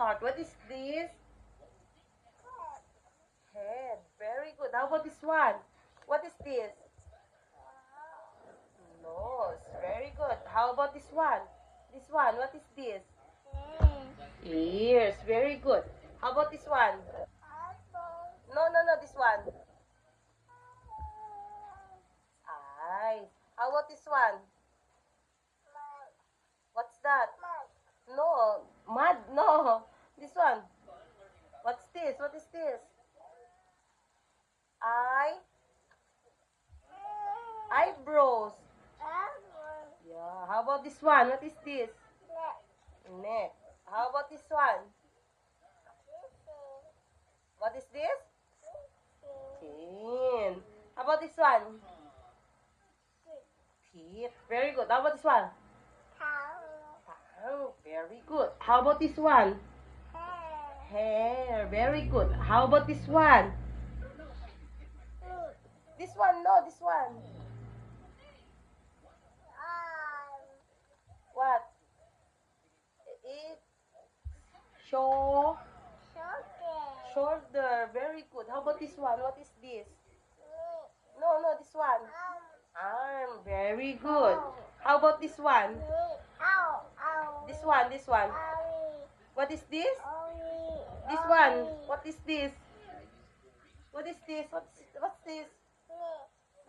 heart. What is this? Head. Very good. How about this one? What is this? Nose. Very good. How about this one? This one. What is this? Ears. Very good. How about this one? No, this one. Eyes. How about this one? What's that? No. Mud. No. This one. What's this? What is this? Eyebrows. Yeah. How about this one? What is this? Neck. How about this one? What is this? Chin. How about this one? Teeth. Very good. How about this one? Tongue. Very good. How about this one? Hair. Very good. How about this one? This one, no, this one. What? It. Shoulder. Very good. How about this one? What is this? No, this one. Arm. Very good. How about this one? This one. What is this? This one. What is this? What is this? What's this?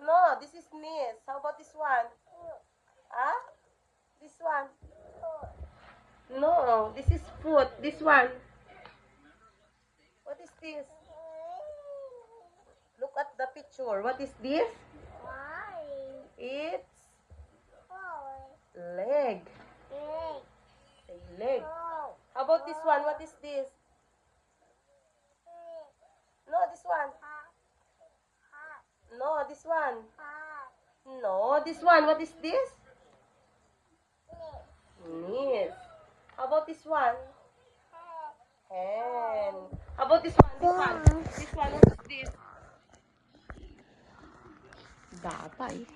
No, this is knees. How about this one? Huh? This one. No, this is foot. This one. What is this? Look at the picture. What is this? It's leg. A leg. How about this one? What is this? No, this one. No, this one. No, this one. What is this? Knees. How about this one? Hand. How about this one? This one. What is this? Datay.